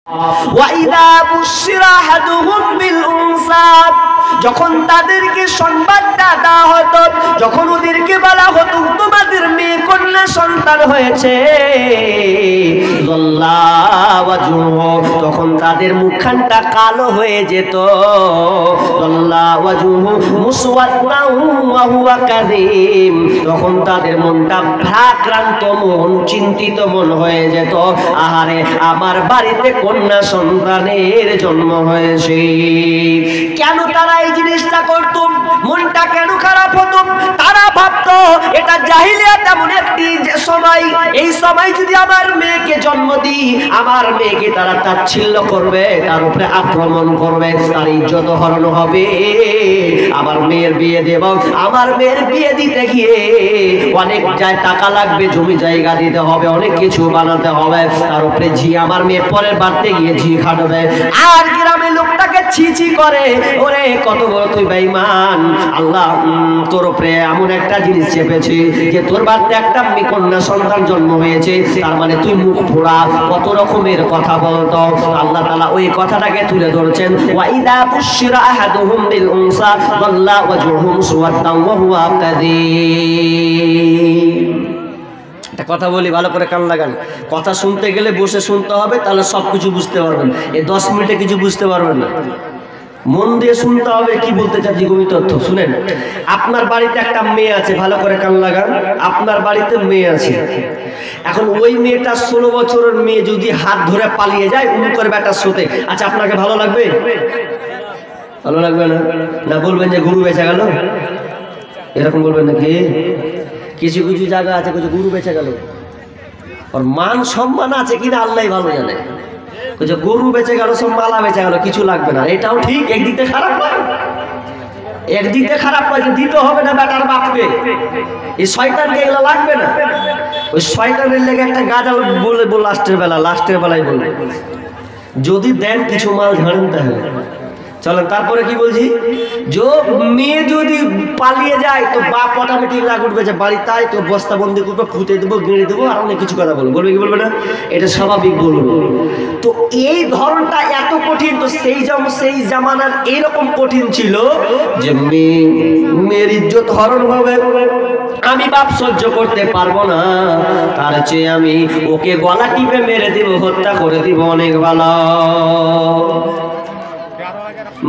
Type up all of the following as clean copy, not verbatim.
ওয়াইদা বুশিরা আহাদুহুম বিল উনসা, যখন তাদেরকে সংবাদটা দেওয়া হতো, যখন ওদেরকে বলা হতো তোমাদের মেয়ে কন্যা সন্তান হয়েছে, তখন তাদের মুখখানটা কালো হয়ে যেত। তখন তাদের মনটা ভারাক্রান্ত মন, চিন্তিত মন হয়ে যেত। আহারে, আমার বাড়িতে কন্যা সন্তানের জন্ম হয়েছে। কেন তারা এই জিনিসটা করত? মনটা কেন খারাপ হতো? তারা ভাবতো এটা জাহিলিয়াত এমন একটি সময়, এই সময় যদি আমার মেয়েকে জন্ম দিই, আমার মেয়েকে তারা তাচ্ছিল্য করবে, তার উপরে আক্রমণ করবে, তার ইজ্জত হরণ হবে। আমার মেয়ের বিয়ে দেব, আমার মেয়ের বিয়ে দিতে গিয়ে অনেক টাকা লাগবে, জমি জায়গা দিতে হবে, অনেক কিছু বানাতে হবে, তার উপরে ঝি আমার মেয়ে পরের বাড়তে গিয়ে ঝি খাটবে। আর গ্রামের লোকটাকে ছি ছি করে, ওরে কত বড় তুই বেঈমান, আল্লাহ তোর উপরে এমন একটা জিনিস চেপেছে যে তোর বাড়িতে একটা কন্যা সন্তান জন্ম হয়েছে, তার মানে তুই মুখ পোড়া, কত রকমের কথা বলতো। আল্লাহ তাআলা ওই কথাটাকে তুলে ধরছেন, ওয়াইদা বুশিরা আহাদুহুম বিল উনসা ওয়াল্লা ওয়াজহুহু মুসওয়াদান ওয়া হুয়া কাযীম। একটা কথা বলি, ভালো করে কান লাগান। কথা শুনতে গেলে বসে শুনতে হবে, তাহলে সবকিছু বুঝতে পারবেন। এই 10 মিনিটে কিছু বুঝতে পারবেন না, মন দিয়ে শুনতে হবে কি বলতে চাচ্ছি গভীর তথ্য। শুনেন, আপনার বাড়িতে একটা মেয়ে আছে, ভালো করে কান লাগান। আপনার বাড়িতে মেয়ে আছে, এখন ওই মেয়েটা 16 বছরের মেয়ে যদি হাত ধরে পালিয়ে যায় উনি করবে একটা সোতে, আচ্ছা আপনাকে ভালো লাগবে? ভালো লাগবে না? না বলবেন যে গরু বেচা গেল, এরকম বলবেন নাকি? কিছু কিছু জায়গা আছে কিছু গরু বেচা গেল, আর মান সম্মান আছে কিনা আল্লাহ ভালো জানে। গরু বেচে গেল, সব মালা বেচে গেল, কিছু লাগবে না, এটাও ঠিক। একদিকে খারাপ নয়, একদিকে খারাপ নয়, দিতে হবে না বেটার বাপকে, এই শয়তানকে এগুলো লাগবে না। ওই শয়তানের লেগে একটা গাজাল বলে লাস্টের বেলায় বলবে যদি দেন কিছু মাল ঝাড়েন তাহলে চলেন। তারপরে কি বলছি, যে মেয়ে যদি পালিয়ে যায় তো বাপ অটোমেটিক রাগ উঠবে যে বাড়ি, তাই তো বস্তাবন্দি করবো, ফুটে দেবো, গেঁড়ে দেবো, আর অনেক কিছু কথা বলবো। বলবে কি বলবে না? এটা স্বাভাবিক বলবো। তো এই ধরনটা এত কঠিন, তো সেই জামানার এইরকম কঠিন ছিল যে মেয়ের ইজ্জত হরণ হবে, আমি বাপ সহ্য করতে পারবো না, তার চেয়ে আমি ওকে গলা টিপে মেরে দিব, হত্যা করে দিব, অনেক ভালো।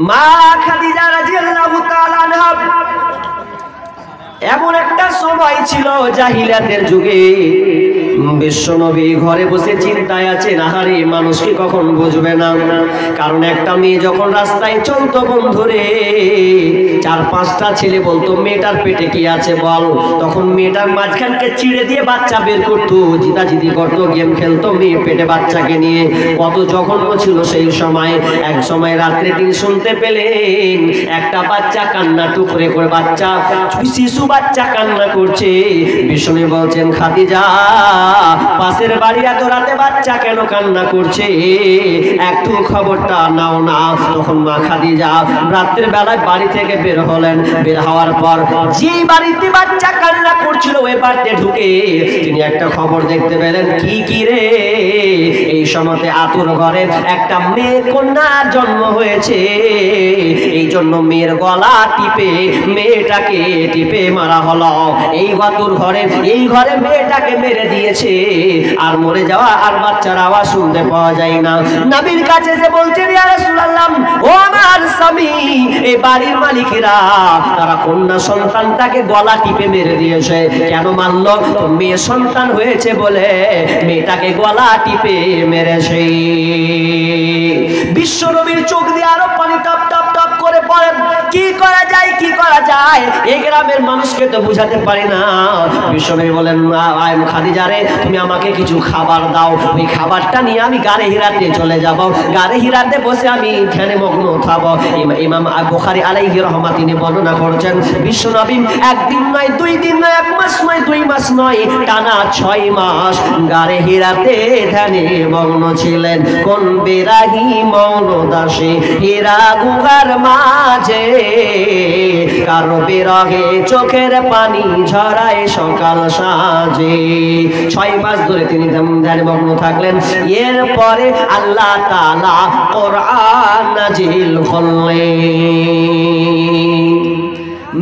মা খাদিজা রাদিয়াল্লাহু তাআলা আনহা, এমন একটা সময় ছিল জাহিলিয়াতের যুগে, বিশ্বনবী ঘরে বসে চিন্তায় আছেন, আহারে মানুষ কি কখন বুঝবে না। কারণ একটা মেয়ে যখন রাস্তায় চলতো বন্ধুরে, 4-5টা ছেলে বলতো মেয়েটার পেটে কি আছে বল, তখন মেয়েটার মাঝখানকে চিড়ে দিয়ে বাচ্চা বের করতো, জিতাজিতি করতো, গেম খেলতো মেয়ে পেটে বাচ্চাকে নিয়ে। কত জঘন্য ছিল সেই সময়। এক সময় রাত্রে তিনি শুনতে পেলেন একটা বাচ্চা কান্না টুকরে করে, বাচ্চা শিশু বাচ্চা কান্না করছে। বিষ্ণু বলছেন, খাদিজা পাশের বাড়ি এত রাতে বাচ্চা কেন কান্না করছে, একটু খবরটা নাও না। তখন মা খাদিজা রাত্রের বেলায় বাড়ি থেকে বের হলেন। বের হওয়ার পর যে বাড়িতে বাচ্চা কান্না করছিল ওই বাড়িতে ঢুকে তিনি একটা খবর দেখতে পেলেন। কি রে, এই সময়তে আতুর ঘরে একটা মেয়ে কন্যার জন্ম হয়েছে, এই জন্য মেয়ের গলা টিপে মেয়েটাকে টিপে মারা হলো। এই ঘরে মেয়েটাকে মেরে দিয়েছে, আর মরে যাওয়া আর বাচ্চার আওয়াজ শুনতে পাওয়া যায় না। নবীর কাছে যে বলছেন, ইয়া রাসূলুল্লাহ, ও আমার স্বামী, এই বাড়ির মালিকেরা তারা কন্যা সন্তানটাকে গলা টিপে মেরে দিয়েছে। কেন মারলো? মেয়ে সন্তান হয়েছে বলে মেয়েটাকে গলা টিপে মেরেছে। বিশ্ব নবীর চোখ দিয়ে আরো পানি টপ টপ টপ করে পড়ে। কি করা যায়, এই গ্রামের মানুষকে তো বুঝাতে পারি না। বিশ্বনবী বলেন, খাদিজা রে, তুমি আমাকে কিছু খাবার দাও, ওই খাবারটা নিয়ে আমি গারে হিরাতে চলে যাব, গারে হিরাতে বসে আমি ধ্যানে মগ্ন থাকবো। ইমাম বুখারী আলাইহি রাহমাত তিনি বর্ণনা করেছেন, বিশ্বনবী একদিন নয়, 2 দিন নয়, 1 মাস নয়, 2 মাস নয়, টানা 6 মাস গারে হিরাতে ধ্যানে মগ্ন ছিলেন। কোন বিরাগী মৌন দাসী হীরা গুহার মাঝে কার বিরহে চোখের পানি ঝরায় সকাল সাজে। 6 মাস ধরে তিনি ধ্যানমগ্ন থাকলেন। এরপরে আল্লাহ তাআলা কোরআন নাজিল করলেন।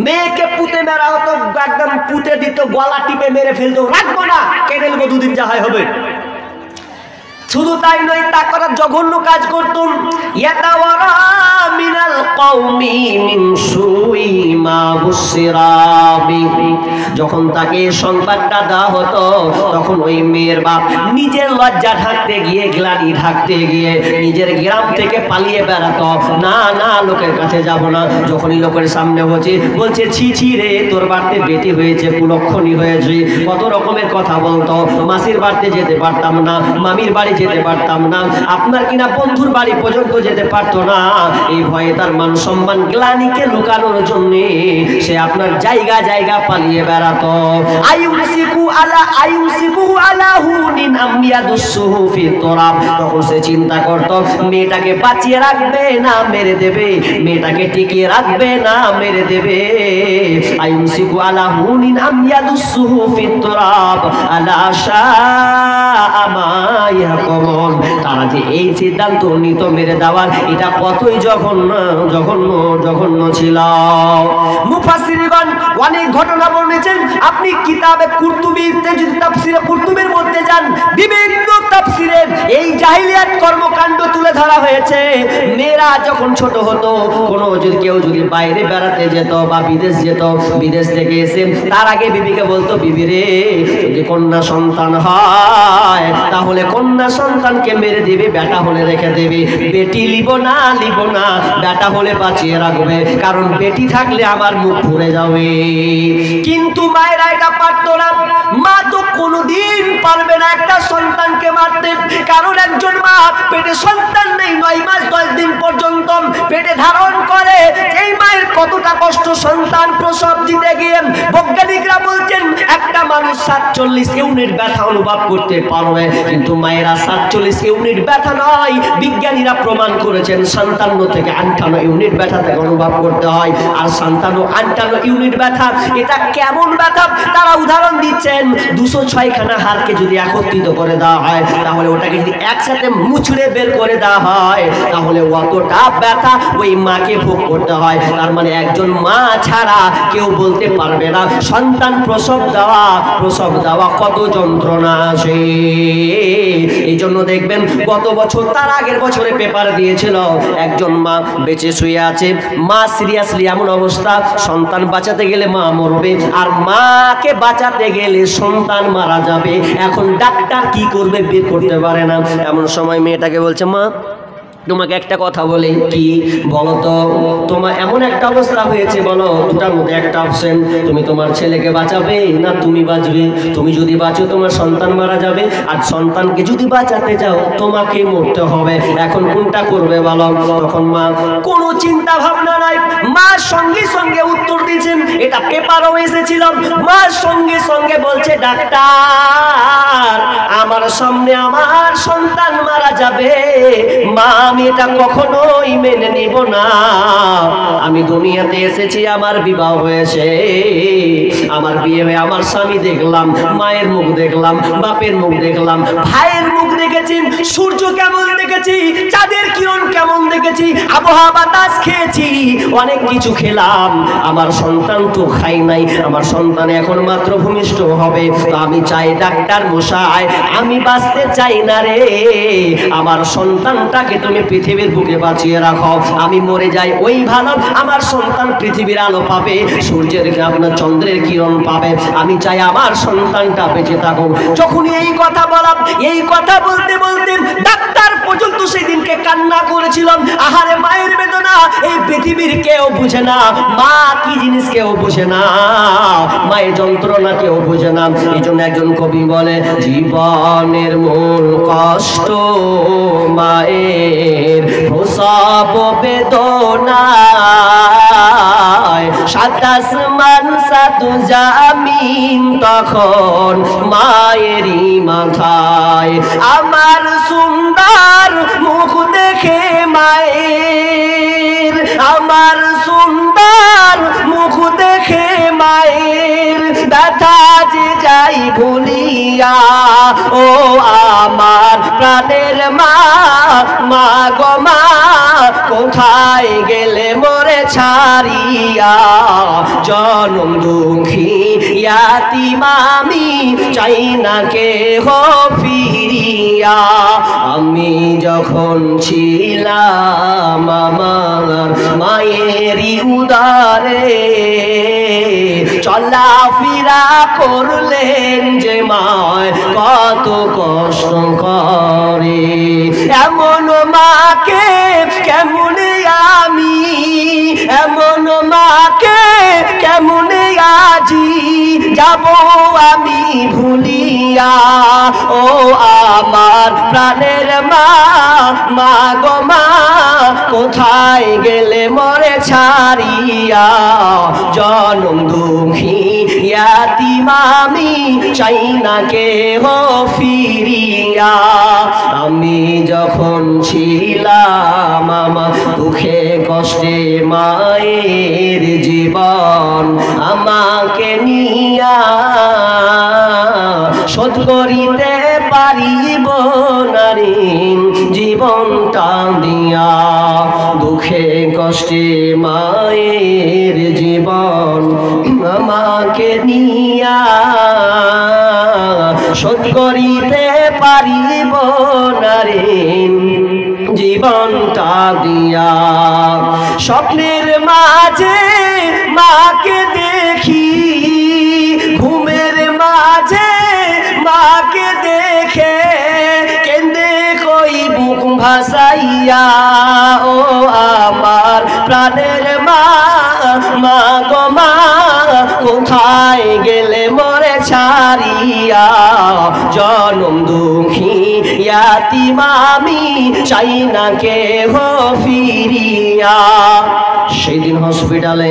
মেয়েকে পুঁতে মেরা হতো, একদম পুঁতে দিত, গলা টিপে মেরে ফেলতো, রাখবো না, কেটে নেবো, 2 দিন যাহাই হবে। শুধু তাই নয়, তা করার জঘন্য কাজ করতুম। ইয়াতাওয়ারা মিনাল কওমি মিন সুই মা বুসিরা বিহি। যখন তাকে সংবাদটা দেওয়া হতো তখন ওই মেয়ের বাপ নিজের লজ্জা ঢাকতে গিয়ে, গ্লানি ঢাকতে গিয়ে নিজের গ্রাম থেকে পালিয়ে বেড়াতো। না না, লোকের কাছে যাব না। যখনই লোকের সামনে বলছে ছি ছি রে, তোর বাড়িতে বেটি হয়েছে, কুলক্ষণী হয়েছে, কত রকমের কথা বলতো। মাসির বাড়িতে যেতে পারতাম না, মামির বাড়ি যেতে পারতাম না, আপনার কিনা বন্ধুর বাড়ি পর্যন্ত যেতে পারতো না। এই ভয়ে তার মান সম্মান গ্লানিকে লুকানোর জন্য সে আপনার জায়গা জায়গা পালিয়ে বেড়াতো। আইউসিকু আলা হুনিন আমিয়াদুসুহু ফি তুরাব। তখন সে চিন্তা করত মেয়েটাকে বাঁচিয়ে রাখবে না মেরে দেবে, মেয়েটাকে টিকিয়ে রাখবে না মেরে দেবে। আইউসিকু আলা হুনিন আমিয়াদুসুহু ফি তুরাব আলা শাআ মা ইয়াকুমুন। তারা যে এই সিদ্ধান্ত নিত মেরে দেওয়ার, এটা কতই জঘন্য জঘন্য জঘন্য ছিল। মুফাসসিরগণ অনেক ঘটনা বর্ণিয়েছেন। আপনি কিতাবে কুরতুবীতে যদি তাফসীরে কুরতুবীর মধ্যে যান, বিভিন্ন তাফসীরে এই জাহিলিয়াত কর্মকাণ্ড তুলে ধরা হয়েছে। মেয়েরা যখন ছোট হতো, কোনো কেউ যদি বাইরে বেড়াতে যেত বা বিদেশ যেত, বিদেশ থেকে এসে তার আগে বিবিকে বলতো, বিবি রে, যদি কন্যা সন্তান হয় তাহলে কন্যা সন্তানকে মেরে দিবে, বেটা হলে রেখে দেবে, বেটি লিব না, বেটা হলে বাঁচিয়ে রাখবে, কারণ বেটি থাকলে আমার মুখ পুড়ে যাবে। কিন্তু মায়েরা এটা পারতো না। মা তো কোনোদিন পারবে না একটা সন্তানকে মারতে, কারণ একজন মা পেটে সন্তান নেই, 9 মাস 10 দিন পর্যন্ত পেটে ধারণ করে। এই মায়ের কতটা কষ্ট সন্তান প্রসব দিতে গিয়ে। বৈজ্ঞানিকরা বলছেন একটা মানুষ 47 ইউনিট ব্যথা অনুভব করতে পারবে, কিন্তু মায়েরা 47 ইউনিট ব্যথা নয়, বিজ্ঞানীরা প্রমাণ করেছেন 57 থেকে 58 ইউনিট ব্যথা থেকে অনুভব করতে হয়। আর 57-58 ইউনিট ব্যথা, এটা কেমন ব্যথা তারা উদাহরণ দিচ্ছেন। 206 খানা হাড়কে যদি একত্রিত করে দেওয়া হয়, তাহলে ওটাকে যদি একসাথে মুচড়ে বের করে দেওয়া হয়, তাহলে অতটা ব্যথা ওই মাকে ভোগ করতে হয়। তার মানে একজন মা ছাড়া কেউ বলতে পারবে না সন্তান প্রসব দেওয়া কত যন্ত্রণা আছে। এই জন্য দেখবেন গত বছর তার আগের বছরে পেপার দিয়েছিল, একজন মা বেঁচে শুয়ে আছে, মা সিরিয়াসলি এমন অবস্থা, সন্তান বাঁচাতে গেলে মা মরবে, আর মাকে বাঁচাতে গেলে সন্তান মারা যাবে। এখন ডাক্তার কি করবে বের করতে পারে না। এমন সময় মেয়েটাকে বলছে, মা তোমাকে একটা কথা বলি, কি বলো তো, তোমার এমন একটা অবস্থা হয়েছে, বলো দুটার মধ্যে একটা অপশন, তুমি তোমার ছেলেকে বাঁচাবে না তুমি বাঁচবে। তুমি যদি বাঁচো তোমার সন্তান মারা যাবে, আর সন্তানকে যদি বাঁচাতে যাও তোমাকে মরতে হবে। এখন কোনটা করবে বলো? তখন মা কোনো চিন্তা ভাবনা নাই, মার সঙ্গে সঙ্গে উত্তর দিয়েছেন, এটা পেপারও এসেছিল। মার সঙ্গে সঙ্গে বলছে, ডাক্তার আমার সামনে আমার সন্তান মারা যাবে, মা আমি এটা কখনোই মেনে নিব না। আমি দুনিয়াতে এসেছি, আমার বিবাহ হয়েছে, আমার বিয়ে হয়ে আমার স্বামী দেখলাম, মায়ের মুখ দেখলাম, বাপের মুখ দেখলাম, ভাইয়ের মুখ দেখেছি, সূর্য কেমন দেখেছি, চাঁদের কিরণ কেমন দেখেছি, আবহাওয়া বাতাস খেয়েছি, অনেক কিছু খেলাম। আমার সন্তান তো খাই নাই, আমার সন্তান এখন মাত্র ভূমিষ্ঠ হবে। তো আমি চাই ডাক্তার মশাই, আমি বাঁচতে চাই না রে, আমার সন্তানটাকে তুমি পৃথিবীর বুকে বাঁচিয়ে রাখো, আমি মরে যাই ওই ভালো, আমার সন্তান পৃথিবীর আলো পাবে, সূর্যের আপনার চন্দ্রের কিরণ পাবে, আমি চাই আমার সন্তানটা বেঁচে থাকুক। যখনই এই কথা বললাম, এই কথা বলতে বলতে ডাক্তার পর্যন্ত সেদিনকে কান্না করেছিলাম। আহারে মায়ের বেদনা এই পৃথিবীর কেউ বুঝে না, মা কি জিনিস কেউ বুঝে না, মায়ের যন্ত্রণা কেউ বুঝে না। এই জন্য একজন কবি বলে, জীবনের মূল কষ্ট মায়ের প্রসব বেদনায়, সাত আসমান সাত জামিন তখন মায়েরই মাথায়। আমার সুন্দর মুখ দেখে মায়ের, আমার সুন্দর মুখ যে যাই ভুলিয়া, ও আমার প্রাণের মা, মা গো মা, কোথায় গেলে মোরে ছাড়িয়া? জনম দুঃখী ইয়াতীম আমি, চাই না কেহ ফিরিয়া। আমি যখন ছিলাম আমার মায়েরই উদারে, চলাফেরা করলেন যে মায় কত কষ্ট করে। এমন মাকে কেমনে আমি, এমন মাকে কেমনে আজি যাব আমি ভুলিয়া? ও আমার প্রাণের মা, মা গো মা, কোথায় গেলে মোরে ছাড়িয়া? জনম দুঃখী ইয়াতীম আমি, চাই না কেহ ফিরিয়া। আমি যখন ছিলাম আমার দুঃখে কষ্টে মায়ের জীবন আমাকে নিয়া, শোধ করিতে পারিব না ঋণ জীবনটা দিয়া। দুঃখে কষ্টে মায়ের জীবন আমাকে নিয়া, শোধ করিতে পারিব না ঋণ জীবনটা দিয়া। স্বপ্নের মাঝে মাকে দেখি, ঘুমের মাঝে মাকে দেখে কেন্দে কই বুক ভাসাইয়া। ও আমার প্রাণের মা, মা গো মা, কোথায় গেলে মোরে ছাড়িয়া? জনম দুঃখী ইয়াতীম আমি, চাই না কেহ ফিরিয়া। সেই দিন হসপিটালে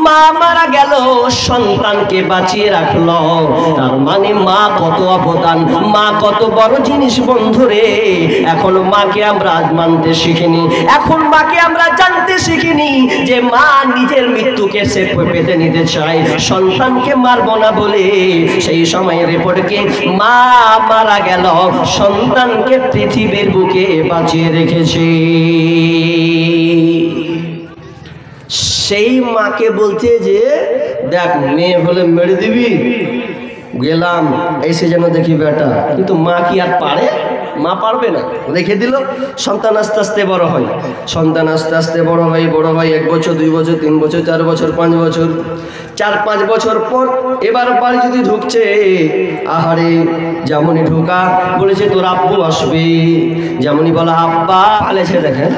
মা মারা গেল, সন্তানকে বাঁচিয়ে রাখলো। তার মানে মা কত অবদান, মা কত বড় জিনিস বন্ধুরে। এখন মাকে আমরা মানতে শিখিনি, এখন মাকে আমরা জানতে শিখিনি যে মা নিজের মৃত্যুকে সে পেতে নিতে চায়, সন্তানকে মারবো না বলে। সেই সময় রিপোর্টকে মা মারা গেল, সন্তানকে পৃথিবীর বুকে বাঁচিয়ে রেখেছে। সেই মাকে বলছে যে দেখ মেয়ে হলে মেরে দিবি, গেলাম এসে যেন দেখি বেটা। কিন্তু মা কি আর পারে? মা পারবে না, রেখে দিল। সন্তান আস্তে আস্তে বড় হয়, সন্তান আস্তে আস্তে বড় হয়, 1 বছর 2 বছর 3 বছর 4 বছর 5 বছর, 4-5 বছর পর এবার বাড়ি যদি ঢুকছে, আহারে যেমনই ঢোকা বলেছে তোর আব্বু আসবে, যেমনই বলা আব্বা পালেছে। দেখেন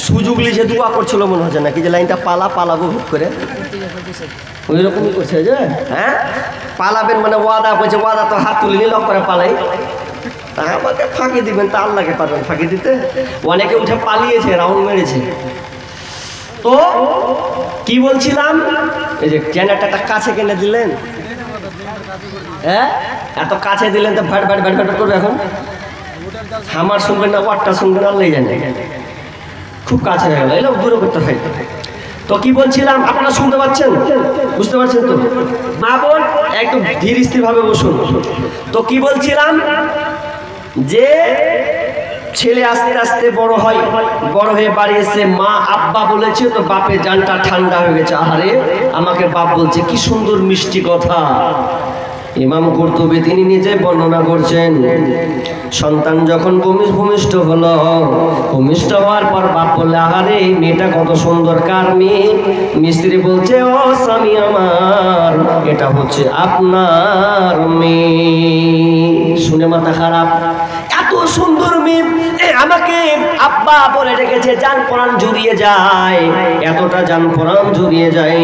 সুযোগ লিছে দোয়া করছিল মনে হচ্ছে নাকি, যে লাইনটা পালাবো হুট করে, ওই রকমই করছে যে হ্যাঁ পালাবেন মানে ওয়াদা করছে, ওয়াদা তো হাত তুলে নিল করে পালাই। তা আমাকে ফাঁকি দিবেন, তা আল্লাহকে পারবেন ফাঁকি দিতে। অনেকে উঠে পালিয়েছে, রাউন্ড মেরেছে। তো কি বলছিলাম, এই যে জেনারেটরটা কাছে কিনে দিলেন, হ্যাঁ এত কাছে দিলেন তো ভাট ভাট ভাট ভাট করবে। এখন আমার শুনবেন না, ওয়াটটা শুনবেন, আল্লাহ জানে। খুব কাছে হয়ে গেল, এগুলো দূরে করতে হয়। তো কি বলছিলাম, আপনারা শুনতে পাচ্ছেন, বুঝতে পারছেন তো? মা বোন একটু ধীর স্থির ভাবে বসুন। তো কি বলছিলাম, যে ছেলে আস্তে আস্তে বড় হয়, বড় হয়ে বাড়ি এসে মা আব্বা বলেছে, তো বাপের জানটা ঠান্ডা হয়ে গেছে। আহারে আমাকে বাপ বলছে, কি সুন্দর মিষ্টি কথা। ইমাম কুরতুবী তিনি নিজে বর্ণনা করছেন, সন্তান যখন ভূমিষ্ঠ হলো, ভূমিষ্ঠ হওয়ার পর বাপ বললে আহারে এই মেয়েটা কত সুন্দর, কার মেয়ে? মিস্ত্রি বলছে ও স্বামী আমার, এটা হচ্ছে আপনার মেয়ে। শুনে মাথা খারাপ, এত সুন্দর মেয়ে আমাকে আব্বা বলে রেখেছে, জান প্রাণ জুড়িয়ে যায়, এতটা জান প্রাণ জুড়িয়ে যায়।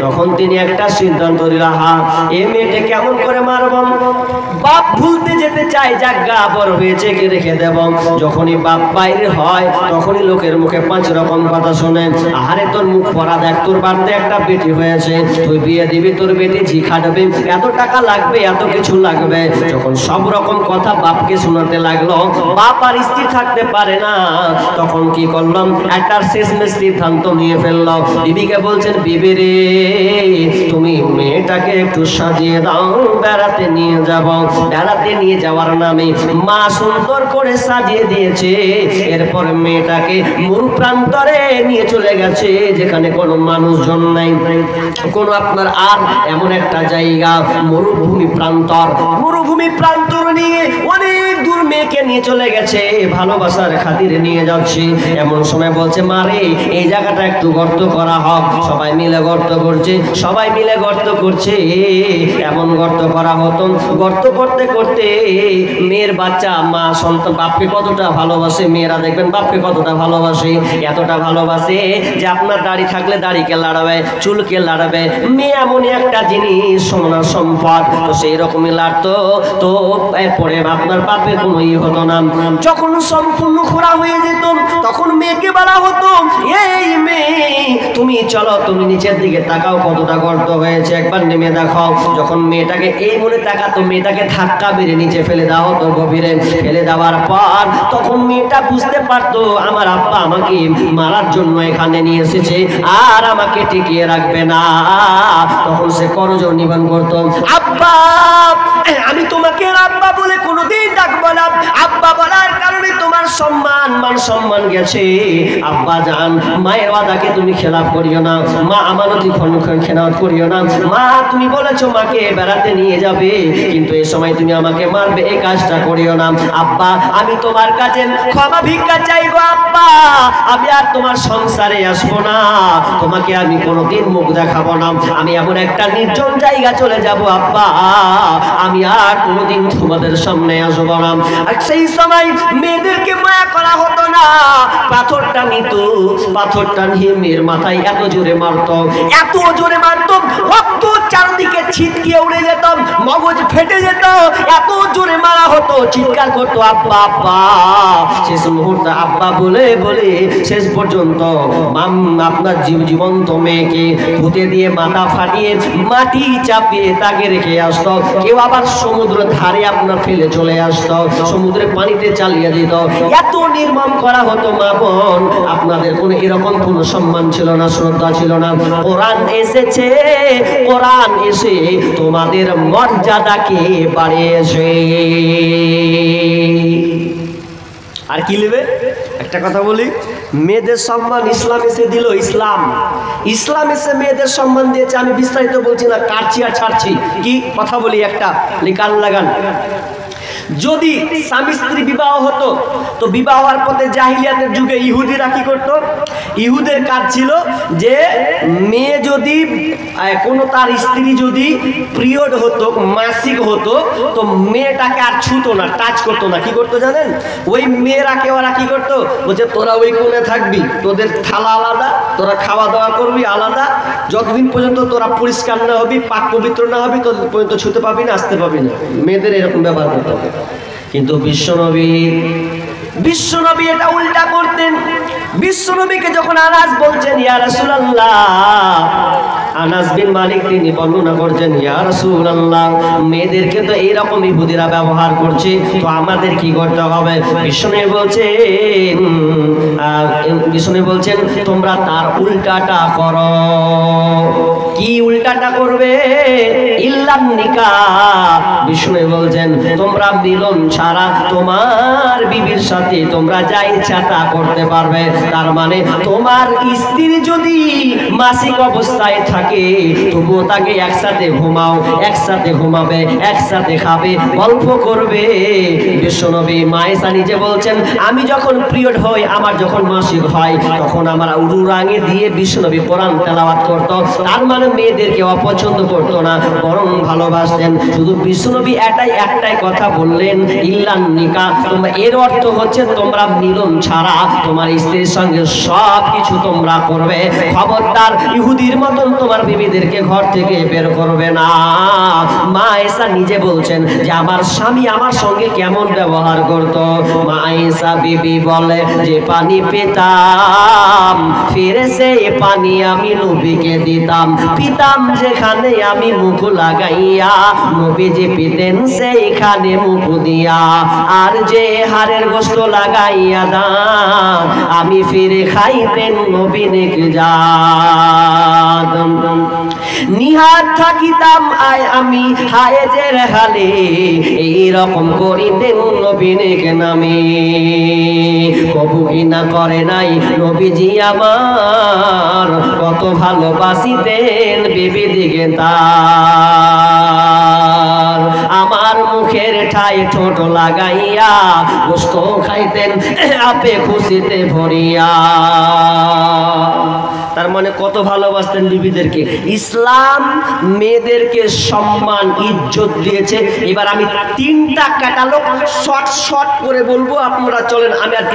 তখন তিনি একটা সিদ্ধান্ত দিলেন, হা এ মেয়েটা কেমন করে মারব? বাপ ভুলতে যেতে চায়, জায়গা বড় হয়েছে কি রেখে দেব। যখনই বাপ বাইরে হয়, তখনই লোকের মুখে 5 রকম কথা শুনে, আহারে তোর মুখ পড়া দেখ, তোর বাড়িতে একটা বেটি হয়েছে, তুই বিয়ে দিবি, তোর বেটি ঝি খাটবে, এত টাকা লাগবে, এত কিছু লাগবে। যখন সব রকম কথা বাপকে শোনাতে লাগলো, বাপ আর স্ত্রী থাকতে পারে না। তখন কি করলাম, একটা শেষমেশ সিদ্ধান্ত নিয়ে ফেললাম। বিবিকে বলছেন, বিবি রে, তুমি মেয়েটাকে একটু সাজিয়ে দাও, বেড়াতে নিয়ে যাব। বেড়াতে নিয়ে যাওয়ার নামে মা সুন্দর করে সাজিয়ে দিয়েছে। এরপর মেয়েটাকে মরু প্রান্তরে নিয়ে চলে গেছে, যেখানে কোনো মানুষজন নাই, কোনো আপনার আর এমন একটা জায়গা মরুভূমি প্রান্তর। মরুভূমি প্রান্তর নিয়ে অনেক দূর মেয়েকে নিয়ে চলে গেছে, ভালোবাসার খাতিরে নিয়ে যাচ্ছে। এমন সময় বলছে, মারে এই জায়গাটা একটু গর্ত করা হোক। সবাই মিলে গর্ত করছে, সবাই মিলে গর্ত করছে। এমন গর্ত করা হতো, গর্ত করতে করতে মেয়ের বাচ্চা, মা সন্তান বাপকে কতটা ভালোবাসে, মেয়েরা দেখবেন বাপকে কতটা ভালোবাসে, এতটা ভালোবাসে যে আপনার দাড়ি থাকলে দাড়িকে লাড়াবে, চুলকে লাড়াবে। মেয়ে এমনই একটা জিনিস, সোনার সম্পদ, তো সেই রকমই লাড়তো। তো এরপরে আপনার বাপের কোনো হতো না। যখন সম্পূর্ণ খোরা হয়ে যেত, তখন মেয়েকে বলা হতো, এই মেয়ে তুমি চলো, তুমি নিচের দিকে তাকাও, কতটা গর্ত হয়েছে, একবার নেমে দেখাও। যখন মেয়েটাকে এই মনে তাকাতো, মেয়েটাকে ধাক্কা মেরে নিচে ফেলে দেওয়া হতো গভীরে। ফেলে দেওয়ার পর তখন মেয়েটা বুঝতে পারতো, আমার আব্বা আমাকে মারার জন্য এখানে নিয়ে এসেছে, আর আমাকে টিকিয়ে রাখবে না। তখন সে করজোড় নিবারণ করতো, আব্বা আমি তোমাকে আব্বা বলে কোনোদিন ডাকবো না। আব্বা বলার কারণে তোমার সম্মান, মান সম্মান গেছে। আব্বা জান, মায়ের ওয়াদাকে তুমি খেলাফ করিও না, মা আমানতি খেলাফ করিও না। মা তুমি বলেছো মাকে বেড়াতে নিয়ে যাবে, কিন্তু এই সময় তুমি আমাকে মারবে, এই কাজটা করিও না। আব্বা আমি তোমার কাছে ক্ষমা ভিক্ষা চাইবো। আব্বা আমি আর তোমার সংসারে আসবো না, তোমাকে আমি কোনোদিন মুখ দেখাবো না, আমি এমন একটা নির্জন জায়গা চলে যাব। আব্বা আমি আর কোনোদিন তোমাদের সামনে আসবো না। আর সেই সময় মেয়েদেরকে মায়া করা হতো না, পাথরটা নিত, পাথরটা নিয়ে মেয়ের মাথায় এত জোরে মারত, এত জোরে মারত, রক্ত চারদিকে ছিটকে উড়ে যেত, মগজ ফেটে যেত, এত জোরে মারা হতো। চিৎকার করতো আব্বা আব্বা। শেষ মুহূর্তে আব্বা বলে বলে শেষ পর্যন্ত আপনার জীবন্ত মেয়েকে পুঁতে দিয়ে মাথা ফাটিয়ে মাটি চাপিয়ে তাকে রেখে আসতো। কেউ আবার সমুদ্র ধারে আপনার ফেলে চলে আসতো, সমুদ্রের পানিতে চালিয়ে দিত। এত নির্মম করা হতো মা বোন। আপনাদের কোনো এরকম কোনো সম্মান ছিল না, শ্রদ্ধা ছিল না। কোরআন এসেছে, কোরআন এসে তোমাদের মর্যাদাকে বাড়িয়েছে। আর কি নেবে? একটা কথা বলি, মেয়েদের সম্মান ইসলাম এসে দিল। ইসলাম ইসলাম এসে মেয়েদের সম্মান দিয়েছে। আমি বিস্তারিত বলছি না, কাটছি আর ছাড়ছি। কি কথা বলি, একটা কান লাগান। যদি স্বামী স্ত্রী বিবাহ হতো, তো বিবাহ হওয়ার পথে জাহিলিয়াতের যুগে ইহুদিরা কি করত? ইহুদের কাজ ছিল যে মেয়ে যদি কোনো তার স্ত্রী যদি পিরিয়ড হতো, মাসিক হতো, তো মেয়েটাকে আর ছুতো না, টাচ করতো না। কি করতো জানেন? ওই মেয়েরাকে ওরা কি করতো, বলছে তোরা ওই কোণে থাকবি, তোদের থালা আলাদা, তোরা খাওয়া দাওয়া করবি আলাদা, যতদিন পর্যন্ত তোরা পরিষ্কার না হবি, পাক পবিত্র না হবি, ততদিন পর্যন্ত ছুতে পাবি না, আসতে পাবি না। মেয়েদের এরকম ব্যবহার করতে হবে। কিন্তু বিশ্বনবী এটা উল্টা করতেন। বিশ্বনবীকে যখন আনাস বলছেন, ইয়া রাসূলুল্লাহ, আনাস বিন মালিক তিনি বর্ণনা করছেন, ইয়া রাসূলুল্লাহ, মেয়েদেরকে তো এইরকম ইহুদিরা ব্যবহার করছে, তো আমাদের কি করতে হবে? বিশ্বনবী বলছেন তোমরা তার উল্টাটা করো। কি উল্টাটা করবে? ইল্লান নিকাহ। বিশ্বনবী বলছেন তোমরা মিলন ছাড়া তোমার বিবির সাথে তোমরা যা ইচ্ছা তা করতে পারবে। তার মানে তোমার স্ত্রী যদি মাসিক অবস্থায় থাকে, তবুও তাকে একসাথে ঘুমাও, একসাথে ঘুমাবে, একসাথে খাবে, গল্প করবে। বিশ্বনবী মায়েশা নিজে বলছেন, আমি যখন পিরিয়ড হই, আমার যখন মাসিক হয়, তখন আমার উরুরাঙে দিয়ে বিশ্বনবী কোরআন তেলাওয়াত করত। তার মানে মেয়েদেরকে অপছন্দ করতো না, বরং ভালোবাসতেন। শুধু বিশ্বনবী একটাই কথা বললেন, ইল্লান নিকাহ। তোমরা এর অর্থ হচ্ছে তোমরা মিলন ছাড়া তোমার স্ত্রীর সঙ্গে সব কিছু তোমরা করবে। খবরদার ইহুদির মতন তোমার বিবিদেরকে ঘর থেকে বের করবে না। মা আয়েশা নিজে বলছেন যে আমার স্বামী আমার সঙ্গে কেমন ব্যবহার করত। মা আয়েশা বিবি বলে যে পানি পেতাম, ফিরে সে পানি আমি নবীকে দিতাম, পিতাম যেখানে আমি মুখ লাগাইয়া নবীজি পিতেন সেইখানে মুখ দিয়া, আর যে হাড়ের গোশত লাগাইয়া দান আমি ফিরে খাইতেন নবীনে জাত। নিহাত থাকিতাম আয় আমি হায়েজের হালে এইরকম করিতেন নবীনে নামে। কবু ঘৃণা করে নাই নবীজি আমার, কত ভালোবাসিতেন বিবি দিকে তার। আমার মুখের ঠাই ঠোঁট লাগাইয়া গোশত খাইতেন আপে খুশিতে ভরিয়া। তার মানে কত ভালোবাসতেন বিবিদেরকে। ইসলাম মেয়েদেরকে সম্মান ইজ্জত দিয়েছে। এবার আমি 3টা ক্যাটালগ শর্ট করে বলবো, আপনারা চলেন, আমি আর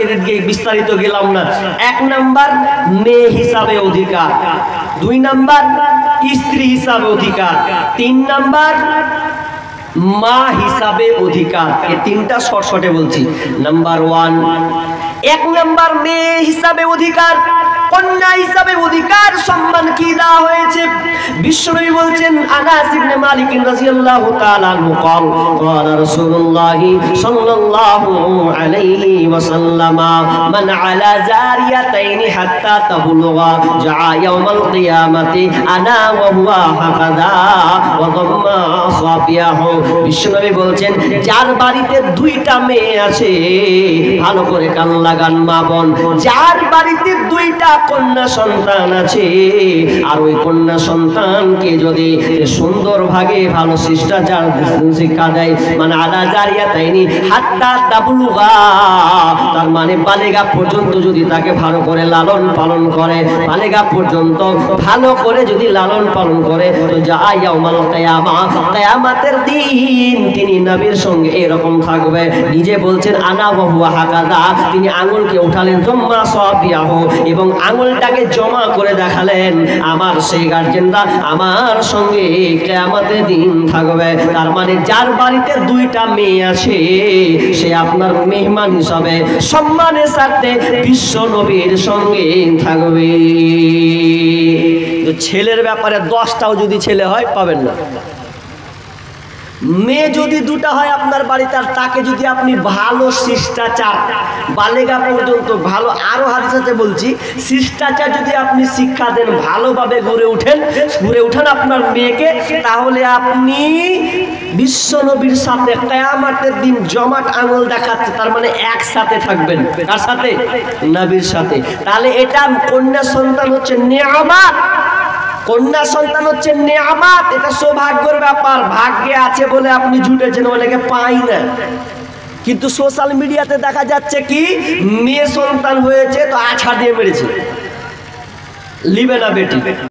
বিস্তারিত গেলাম না। 1 নাম্বার মেয়ে হিসাবে অধিকার, 2 নাম্বার স্ত্রী হিসাবে অধিকার, 3 নাম্বার মা হিসাবে অধিকার। এই 3টা শর্টে বলছি। নাম্বার 1, 1 নাম্বার মেয়ে হিসাবে অধিকার, কন্যা হিসাবে অধিকার সম্মান কি দেওয়া হয়েছে। বিশ্বনবী বলছেন, আনাস ইবনে মালিক রাদিয়াল্লাহু তাআলা আনহু قال قال رسول الله صلى الله عليه وسلم من على جاريتين حتى تبلغا جاء يوم القيامة انا وهو هكذا وضم اصابعه। বিশ্বনবী বলছেন, যার বাড়িতে 2টা মেয়ে আছে, ভালো করে কান লাগান মা বোন, যার বাড়িতে 2টা কন্যা সন্তান আছে, আর ওই কন্যা সন্তানকে যদি সুন্দর ভাগে ভালো শিষ্টাচার শিক্ষা দেয়, মানে আলা জারিয়াতাইনি হাত্তা তাবলুগা, তার মানে বালেগা পর্যন্ত যদি তাকে ভালো করে লালন পালন করে, বালেগা পর্যন্ত ভালো করে যদি লালন পালন করে, তো যা ইয়াউমাল কিয়ামা, কিয়ামতের দিন তিনি নবীর সঙ্গে এরকম থাকবে। নিজে বলছেন আনা ওয়া হুয়া হাকাদা, তিনি আঙ্গুলকে উঠালেন জম্মা সাবিয়াহু, এবং আঙ্গুলটাকে জমা করে দেখালেন, আমার সেই গার্জেনরা আমার সঙ্গে কিয়ামতের দিন থাকবে। তার মানে যার বাড়িতে 2টা মেয়ে আছে, সে আপনার মেহমান হিসাবে সম্মানের সাথে বিশ্ব নবীর সঙ্গে থাকবে। ছেলের ব্যাপারে 10টাও যদি ছেলে হয় পাবেন না। মেয়ে যদি 2টা হয় আপনার বাড়িতে, আর তাকে যদি আপনি ভালো শিষ্টাচার বালেগা পর্যন্ত ভালো, আরো হাদিসে বলছি, শিষ্টাচার যদি আপনি শিক্ষা দেন, ভালোভাবে গড়ে উঠেন আপনার মেয়েকে, তাহলে আপনি বিশ্ব নবীর সাথে কিয়ামতের দিন জমাট আঙুল দেখাচ্ছে, তার মানে একসাথে থাকবেন। কার সাথে? নবীর সাথে। তাহলে এটা কন্যা সন্তান হচ্ছে নিয়ামত, কন্যা সন্তান হচ্ছে নিয়ামত, এটা সৌভাগ্যের ব্যাপার। ভাগ্যে আছে বলে আপনি জুটেছেন, অনেকে পাই না। কিন্তু সোশ্যাল মিডিয়াতে দেখা যাচ্ছে কি, মেয়ে সন্তান হয়েছে তো আছাড় দিয়ে মেরেছে, লিবে না বেটি।